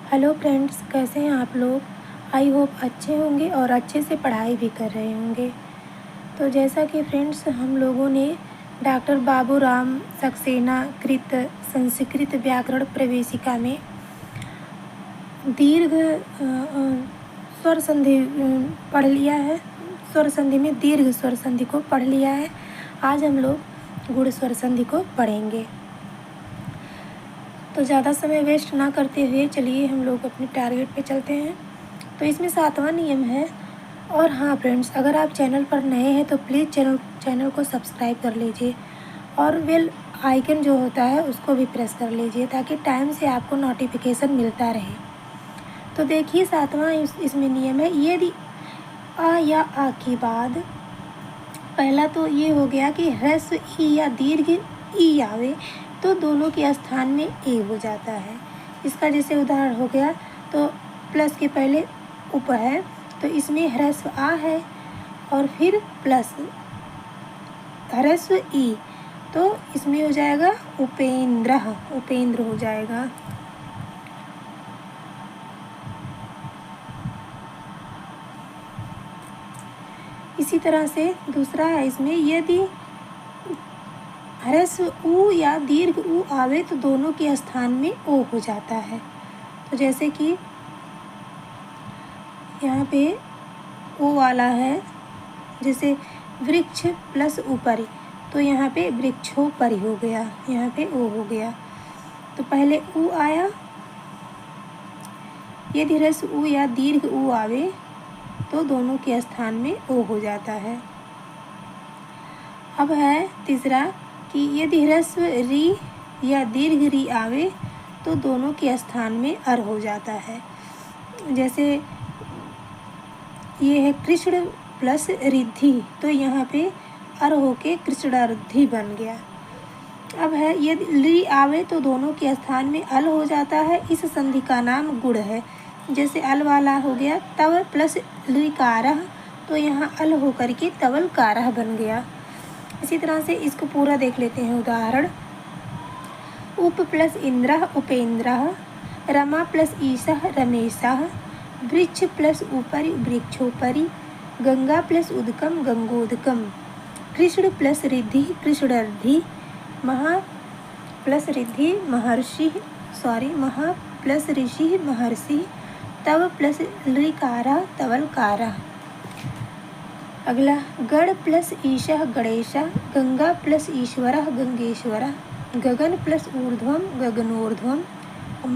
Hello friends, कैसे हैं आप लोग। आई होप अच्छे होंगे और अच्छे से पढ़ाई भी कर रहे होंगे। तो जैसा कि फ्रेंड्स हम लोगों ने डॉक्टर बाबूराम सक्सेना कृत संस्कृत व्याकरण प्रवेशिका में दीर्घ स्वर संधि पढ़ लिया है। स्वर संधि में दीर्घ स्वर संधि को पढ़ लिया है। आज हम लोग गुण स्वर संधि को पढ़ेंगे। तो ज़्यादा समय वेस्ट ना करते हुए चलिए हम लोग अपने टारगेट पे चलते हैं। तो इसमें 7वां नियम है। और हाँ फ्रेंड्स, अगर आप चैनल पर नए हैं तो प्लीज़ चैनल को सब्सक्राइब कर लीजिए और बेल आइकन जो होता है उसको भी प्रेस कर लीजिए ताकि टाइम से आपको नोटिफिकेशन मिलता रहे। तो देखिए 7वां इसमें नियम है, यदि आ या आ के बाद पहला तो ये हो गया कि ह्रस्व ई या दीर्घ ई आवे तो दोनों के स्थान में ए हो जाता है। इसका जैसे उदाहरण हो गया तो प्लस के पहले उप है तो इसमें ह्रस्व आ है और फिर प्लस ह्रस्व ई तो इसमें हो जाएगा उपेंद्र, उपेंद्र हो जाएगा। इसी तरह से दूसरा है, इसमें यदि ह्रस्व ऊ या दीर्घ ऊ आवे तो दोनों के स्थान में ओ हो जाता है। तो जैसे कि यहाँ पे ओ वाला है, जैसे वृक्ष प्लस ऊपरी तो यहाँ पे वृक्षोपरि हो गया, यहाँ पे ओ हो गया। तो पहले ऊ आया, यदि ह्रस्व ऊ या दीर्घ ऊ आवे तो दोनों के स्थान में ओ हो जाता है। अब है तीसरा कि यदि ह्रस्व री या दीर्घ री आवे तो दोनों के स्थान में अर हो जाता है। जैसे ये है कृष्ण प्लस रिद्धि तो यहाँ पे अर होके कृष्णारिद्धि बन गया। अब है यदि ली आवे तो दोनों के स्थान में अल हो जाता है। इस संधि का नाम गुण है। जैसे अल वाला हो गया तव प्लस लिकारह तो यहाँ अल होकर के तवलकारह बन गया। इसी तरह से इसको पूरा देख लेते हैं उदाहरण। उप प्लस इंद्रः उपेंद्रः, रमा प्लस ईशः रमेशः, वृक्ष प्लस ऊपरी वृक्षोपरि, गंगा प्लस उदकम गंगोदकम, कृष्ण प्लस रिद्धि कृष्णर्धि, महा प्लस रिद्धि महर्षि महा प्लस ऋषि महर्षि, तव प्लस लिकारः तवलकारः। अगला गण प्लस ईशः गणेशः, गंगा प्लस ईश्वरः गंगेश्वरः, गगन प्लस ऊर्ध्वम गगनोर्ध्वम,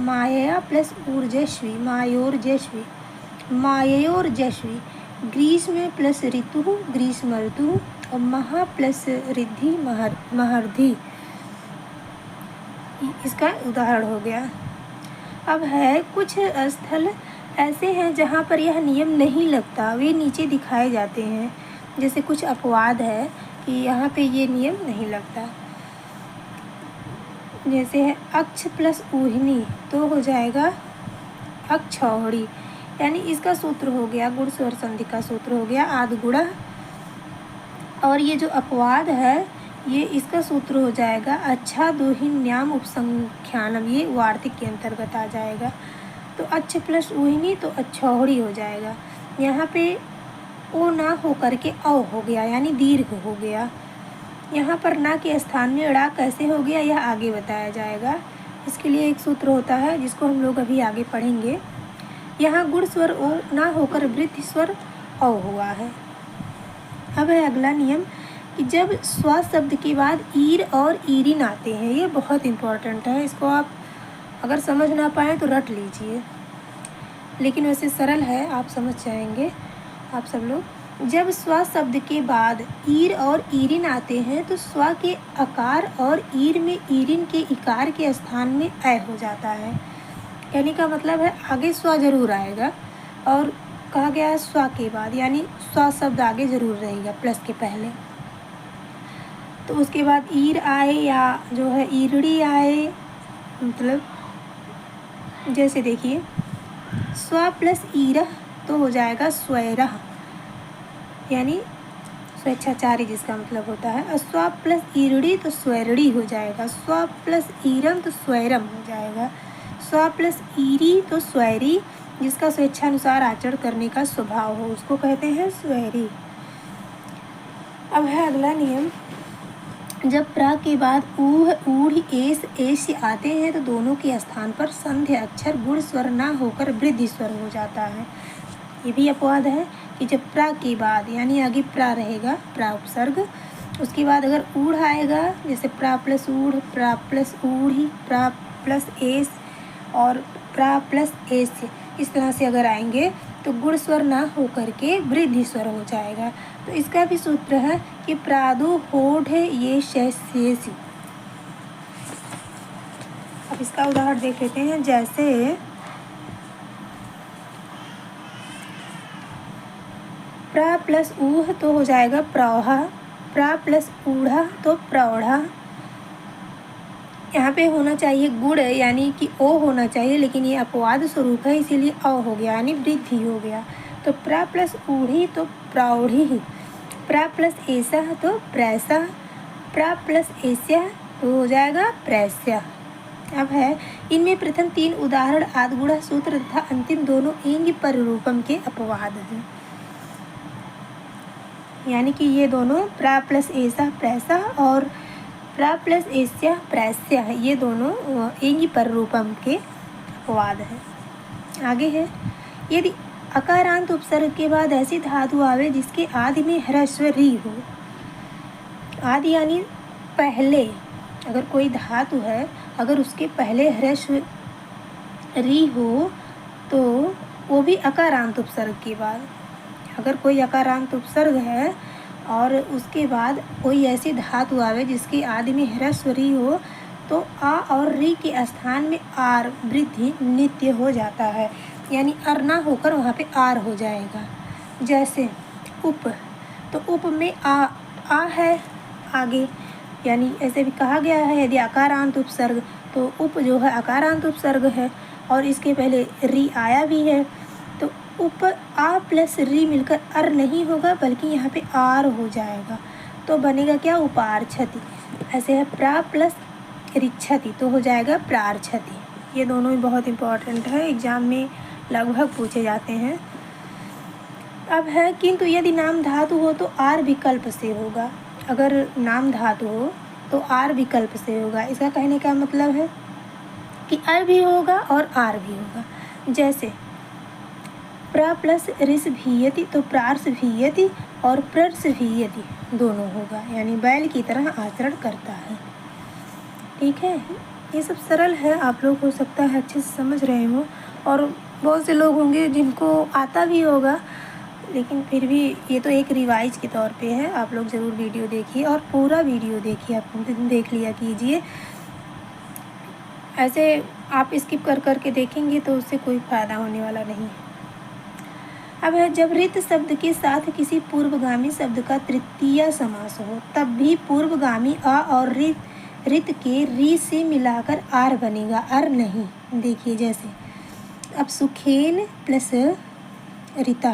मायया प्लस ऊर्जस्वी मायोर्जस्वी माययोर्जस्वी, ग्रीष्म प्लस ऋतु ग्रीष्म ऋतु और महा प्लस रिद्धि महर्धि। इसका उदाहरण हो गया। अब है कुछ स्थल ऐसे हैं जहाँ पर यह नियम नहीं लगता, वे नीचे दिखाए जाते हैं। जैसे कुछ अपवाद है कि यहाँ पे ये नियम नहीं लगता। जैसे है अक्ष प्लस ऊहिनी तो हो जाएगा अक्षौहिणी, यानी इसका सूत्र हो गया गुण स्वर संधि का सूत्र हो गया आद्गुणः। और ये जो अपवाद है ये इसका सूत्र हो जाएगा अच्छादोहिन्याम उपसंख्यानम, ये वार्तिक के अंतर्गत आ जाएगा। तो अच्छ प्लस ऊहिनी तो अच्छौहिणी हो जाएगा। यहाँ पे ओ ना हो करके औ हो गया यानी दीर्घ हो गया। यहाँ पर ना के स्थान में ड़ा कैसे हो गया यह आगे बताया जाएगा। इसके लिए एक सूत्र होता है जिसको हम लोग अभी आगे पढ़ेंगे। यहाँ गुण स्वर ओ ना होकर वृद्धि स्वर औ हुआ है। अब है अगला नियम कि जब स्व शब्द के बाद ईर और ईरिन आते हैं, ये बहुत इम्पोर्टेंट है। इसको आप अगर समझ ना पाए तो रट लीजिए, लेकिन वैसे सरल है, आप समझ जाएंगे आप सब लोग। जब स्व शब्द के बाद ईर और ईरिन आते हैं तो स्व के अकार और ईर में ईरिन के इकार के स्थान में अ हो जाता है। कहने का मतलब है आगे स्व जरूर आएगा और कहा गया है स्व के बाद, यानी स्व शब्द आगे जरूर रहेगा प्लस के पहले। तो उसके बाद ईर आए या जो है ईरड़ी आए, मतलब जैसे देखिए स्व प्लस ईरह तो हो जाएगा स्वैरह, यानी स्वेच्छाचारी जिसका मतलब होता है। और स्व प्लस ईरड़ी तो स्वैरड़ी हो जाएगा। स्व प्लस ईरम तो स्वैरम हो जाएगा। स्व प्लस ईरी तो स्वैरी, जिसका स्वेच्छानुसार आचरण करने का स्वभाव हो उसको कहते हैं स्वैरी। अब है अगला नियम, जब प्रा के बाद ऊह ऊढ़ एस आते हैं तो दोनों के स्थान पर संध्य अक्षर गुण स्वर ना होकर वृद्धि स्वर हो जाता है। ये भी अपवाद है कि जब प्रा के बाद यानी आगे प्रा रहेगा, प्रा उपसर्ग, उसके बाद अगर ऊढ़ आएगा, जैसे प्रा प्लस ऊढ़, प्रा प्लस ऊढ़ी, प्रा प्लस एस और प्रा प्लस एस, इस तरह से अगर आएंगे तो गुण स्वर ना होकर के वृद्धि स्वर हो जाएगा। तो इसका भी सूत्र है कि प्रादु होठ ये शेषी। अब इसका उदाहरण देख लेते हैं, जैसे प्रा प्लस ऊह तो हो जाएगा प्रौढ़ा, प्रा प्लस ऊढ़ा तो प्रौढ़ा। यहाँ पे होना चाहिए गुड़ यानी कि ओ होना चाहिए, लेकिन ये अपवाद स्वरूप है इसीलिए अ हो गया यानी वृद्धि हो गया। तो प्रा प्लस ऊढ़ी तो प्रौढ़ी, प्रा प्लस ऐसा तो प्रैसा, प्रा प्लस एस्या तो हो जाएगा प्रैस्या। अब है इनमें प्रथम 3 उदाहरण आदगुणा सूत्र तथा अंतिम दोनों इंग पररूपम के अपवाद हैं, यानी कि ये दोनों प्रा प्लस ऐसा प्रैसा और प्रा प्लस एस्या प्रैस्या है, ये दोनों इंग पररूपम के अपवाद हैं। आगे है, यदि अकारांत उपसर्ग के बाद ऐसी धातु आवे जिसके आदि में ह्रस्व री हो, आदि यानी पहले, अगर कोई धातु है अगर उसके पहले ह्रस्व री हो तो वो भी अकारांत उपसर्ग के बाद, अगर कोई अकारांत उपसर्ग है और उसके बाद कोई ऐसी धातु आवे जिसकी आदि में ह्रस्व री हो तो आ और री के स्थान में आर वृद्धि नित्य हो जाता है, यानी अर ना होकर वहाँ पे आर हो जाएगा। जैसे उप, तो उप में आ है आगे, यानी ऐसे भी कहा गया है यदि अकारांत उपसर्ग तो उप जो है अकारांत उपसर्ग है और इसके पहले री आया भी है, तो उप आ प्लस री मिलकर अर नहीं होगा बल्कि यहाँ पे आर हो जाएगा, तो बनेगा क्या उपार्छति। ऐसे है प्रा प्लस रिच्छति तो हो जाएगा प्रार्छति। ये दोनों ही बहुत इम्पोर्टेंट है, एग्जाम में लगभग पूछे जाते हैं। अब है किंतु यदि नाम धातु हो तो आर विकल्प से होगा, अगर नाम धातु हो तो आर विकल्प से होगा। इसका कहने का मतलब है कि अर भी होगा और आर भी होगा। जैसे प्रा प्लस ऋष भीयति तो प्रार्स भीयति और प्रर्स भीयति दोनों होगा, यानी बैल की तरह आचरण करता है। ठीक है, ये सब सरल है, आप लोग हो सकता है अच्छे से समझ रहे हो और बहुत से लोग होंगे जिनको आता भी होगा, लेकिन फिर भी ये तो एक रिवाइज के तौर पे है। आप लोग ज़रूर वीडियो देखिए और पूरा वीडियो देखिए, आप देख लिया कीजिए। ऐसे आप स्किप कर कर के देखेंगे तो उससे कोई फ़ायदा होने वाला नहीं है। अब है जब रित शब्द के साथ किसी पूर्वगामी शब्द का तृतीय समास हो तब भी पूर्वगामी अ और रित के री से मिलाकर आर बनेगा, अर नहीं। देखिए जैसे अब सुखेन प्लस रिता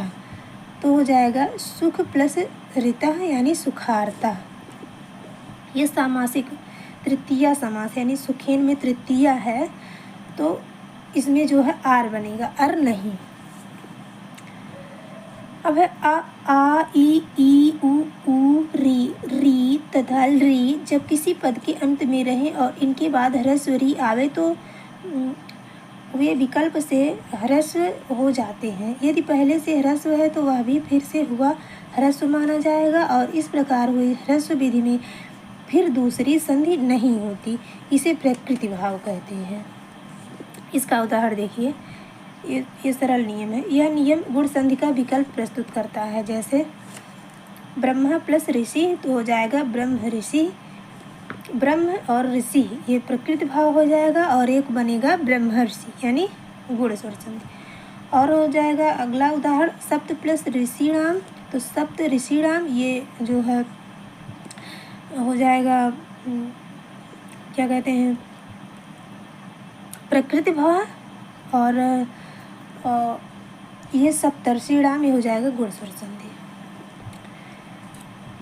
तो हो जाएगा सुख प्लस रिता यानी सुखारता। ये सामासिक तृतीया समास यानी सुखेन में तृतीया है तो इसमें जो है आर बनेगा, अर नहीं। अब है आ ई ऊ री तथा री जब किसी पद के अंत में रहे और इनके बाद ह्रस्व री आवे तो वे विकल्प से ह्रस्व हो जाते हैं। यदि पहले से ह्रस्व है तो वह भी फिर से हुआ ह्रस्व माना जाएगा और इस प्रकार हुई ह्रस्व विधि में फिर दूसरी संधि नहीं होती, इसे प्रकृति भाव कहते हैं। इसका उदाहरण देखिए, ये सरल नियम है। यह नियम गुण संधि का विकल्प प्रस्तुत करता है। जैसे ब्रह्मा प्लस ऋषि तो हो जाएगा ब्रह्म ऋषि, ब्रह्म और ऋषि ये प्रकृति भाव हो जाएगा और एक बनेगा ब्रह्मर्षि यानी गुण स्वर संधि। और हो जाएगा अगला उदाहरण सप्त प्लस ऋषिणाम तो सप्त ऋषिणाम ये जो है हो जाएगा क्या कहते हैं प्रकृति भाव, और ये सप्तर्षिणाम ये हो जाएगा गुण स्वर संधि।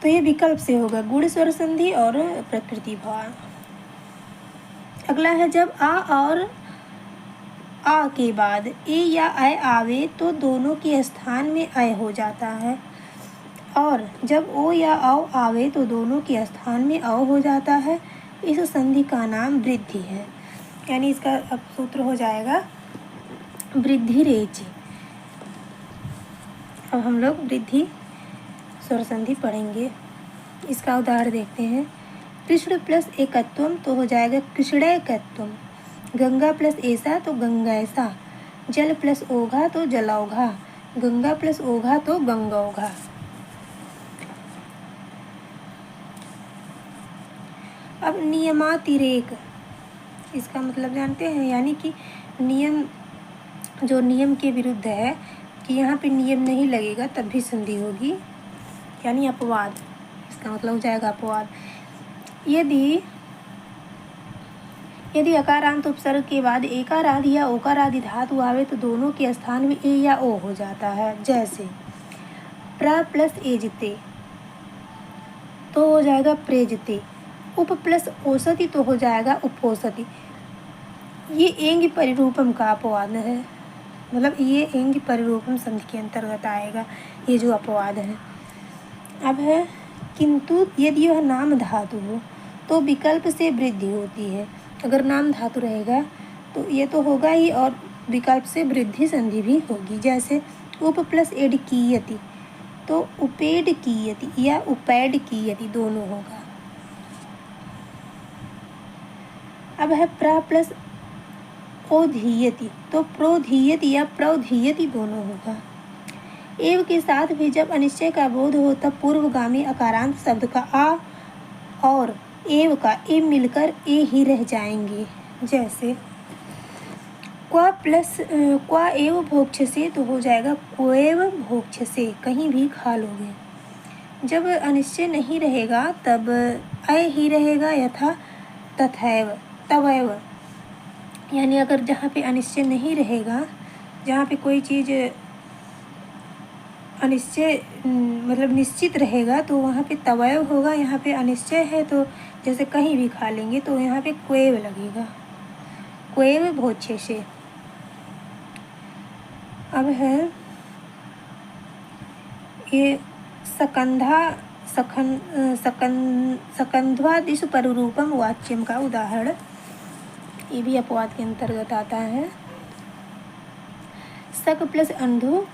तो ये विकल्प से होगा गुण स्वर संधि और प्रकृति भाव। अगला है जब आ और आ के बाद ए या ऐ आवे तो दोनों के स्थान में ऐ हो जाता है, और जब ओ या औ आवे तो दोनों के स्थान में औ हो जाता है। इस संधि का नाम वृद्धि है। यानी इसका अब सूत्र हो जाएगा वृद्धि रेचि। अब हम लोग वृद्धि स्वर संधि पढ़ेंगे। इसका उदाहरण देखते हैं। कृष्ण प्लस एकत्वम तो हो जाएगा कृष्णैकत्वम। गंगा प्लस ऐसा तो गंगैसा। जल प्लस ओघा तो जलौघा। गंगा प्लस ओघा तो गंगौघा। अब नियमातिरेक, इसका मतलब जानते हैं, यानी कि नियम, जो नियम के विरुद्ध है कि यहाँ पे नियम नहीं लगेगा तब भी संधि होगी, यानी अपवाद। इसका मतलब हो जाएगा अपवाद। यदि अकारांत उपसर्ग के बाद एकार आदि या ओकार आदि धातु आवे तो दोनों के स्थान में ए या ओ हो जाता है। जैसे प्र प्लस एजते तो हो जाएगा प्रेजते। उप प्लस औसति तो हो जाएगा उपोसति। ये एंग परिरूपम का अपवाद है, मतलब ये एंग परिरूपम संधि के अंतर्गत आएगा ये जो अपवाद है। अब है किंतु यदि यह नाम धातु हो तो विकल्प से वृद्धि होती है। अगर नाम धातु रहेगा तो ये तो होगा ही, और विकल्प से वृद्धि संधि भी होगी। जैसे उप प्लस एड कीयति तो उपेड कीयति या उपैड कीयति दोनों होगा। अब है प्रा प्लस ओधीयति तो प्रोधीयति या प्रौधीयति दोनों होगा। एव के साथ भी जब अनिश्चय का बोध हो तब पूर्वगामी अकारांत शब्द का आ और एव का ए मिलकर ए ही रह जाएंगे। जैसे क्वा एव भोक्ष्यसे तो हो जाएगा क्वेव भोक्ष्यसे, कहीं भी खा लोगे। जब अनिश्चय नहीं रहेगा तब ऐ ही रहेगा, यथा तथैव तवैव। यानी अगर जहाँ पे अनिश्चय नहीं रहेगा, जहाँ पे कोई चीज़ अनिश्चय मतलब निश्चित रहेगा तो वहाँ पे तवैव होगा। यहाँ पे अनिश्चय है तो जैसे कहीं भी खा लेंगे तो यहाँ पे क्वेव लगेगा, क्वेव भोज्य से। अब है ये सकंध्वादिश परिरूपम वाच्यम का उदाहरण, ये भी अपवाद के अंतर्गत आता है। सक प्लस अंधु,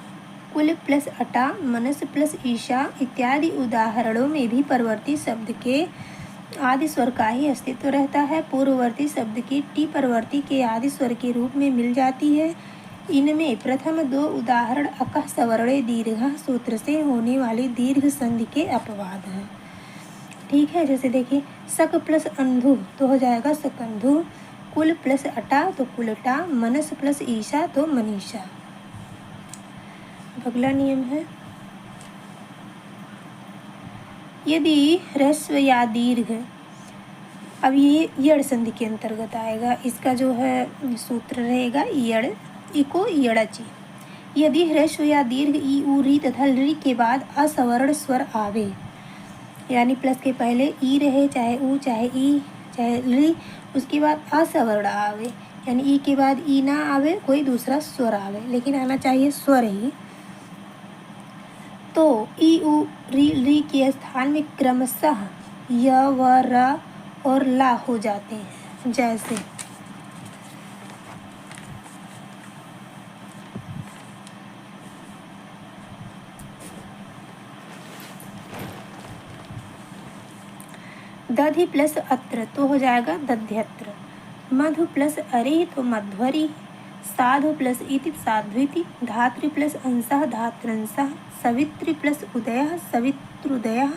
कुल प्लस अटा, मनस प्लस ईशा इत्यादि उदाहरणों में भी परवर्ती शब्द के आदि स्वर का ही अस्तित्व रहता है। पूर्ववर्ती शब्द की टी परवर्ती के आदि स्वर के रूप में मिल जाती है। इनमें प्रथम दो उदाहरण अकः सवर्णे दीर्घ सूत्र से होने वाली दीर्घ संधि के अपवाद हैं। ठीक है, जैसे देखिए सक प्लस अंधु तो हो जाएगा सकंधु। कुल प्लस अटा तो कुलटा। मनस प्लस ईशा तो मनीषा। अगला नियम है, यदि ह्रस्व या दीर्घ, अब ये यड़ संधि के अंतर्गत आएगा। इसका जो है सूत्र रहेगा यड़ इको यड़चि। यदि ह्रस्व या दीर्घ ई उ री तथा री के बाद असवर्ण स्वर आवे, यानी प्लस के पहले ई रहे, चाहे ऊ चाहे ई चाहे री, उसके बाद असवर्ण आवे, यानी ई के बाद ई ना आवे, कोई दूसरा स्वर आवे, लेकिन आना चाहिए स्वर ही, तो ई उ री के स्थान में क्रमशः य व र और ला हो जाते हैं। जैसे दधि प्लस अत्र तो हो जाएगा दध्यत्र। मधु प्लस अरि तो मध्वरी। साधु प्लस इति साध्विति। धातृ प्लस अंशः धात्रंशः। सवित्री प्लस उदयः सवित्रुदयः।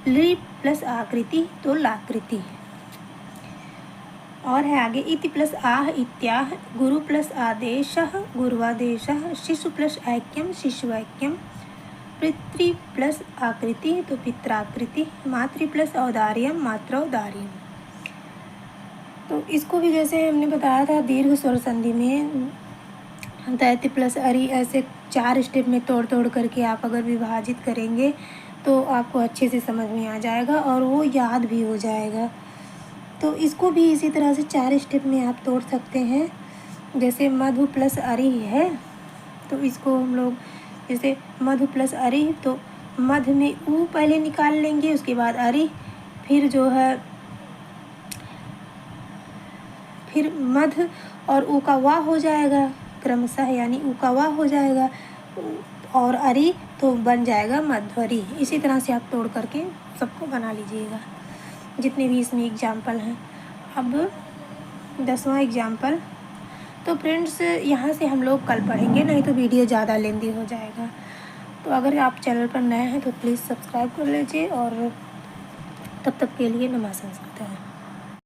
लि प्लस आकृति तो लाकृति। और है आगे इति प्लस आह इत्याह। गुरु प्लस आदेशः गुरुवादेशः। शिशु प्लस ऐक्यम शिशुऐक्यम। पितृ प्लस आकृति तो पित्राकृति। मातृ प्लस औदार्यम मात्रौदार्यम। तो इसको भी जैसे हमने बताया था दीर्घ स्वर संधि में दैत्य प्लस अरि, ऐसे 4 स्टेप में तोड़ तोड़ करके आप अगर विभाजित करेंगे तो आपको अच्छे से समझ में आ जाएगा और वो याद भी हो जाएगा। तो इसको भी इसी तरह से 4 स्टेप में आप तोड़ सकते हैं। जैसे मधु प्लस अरि है, तो इसको हम लोग जैसे मधु प्लस अरि, तो मध में ऊ पहले निकाल लेंगे, उसके बाद अरि, फिर जो है फिर मध और ऊ का वा हो जाएगा क्रमशः, यानी ऊ का वा हो जाएगा और अरि तो बन जाएगा मध्वरी। इसी तरह से आप तोड़ करके सबको बना लीजिएगा, जितने भी इसमें एग्जाम्पल हैं। अब 10वां एग्जाम्पल, तो फ्रेंड्स यहाँ से हम लोग कल पढ़ेंगे, नहीं तो वीडियो ज़्यादा लेंदी हो जाएगा। तो अगर आप चैनल पर नए हैं तो प्लीज़ सब्सक्राइब कर लीजिए, और तब तक के लिए नमः संस्कृत है।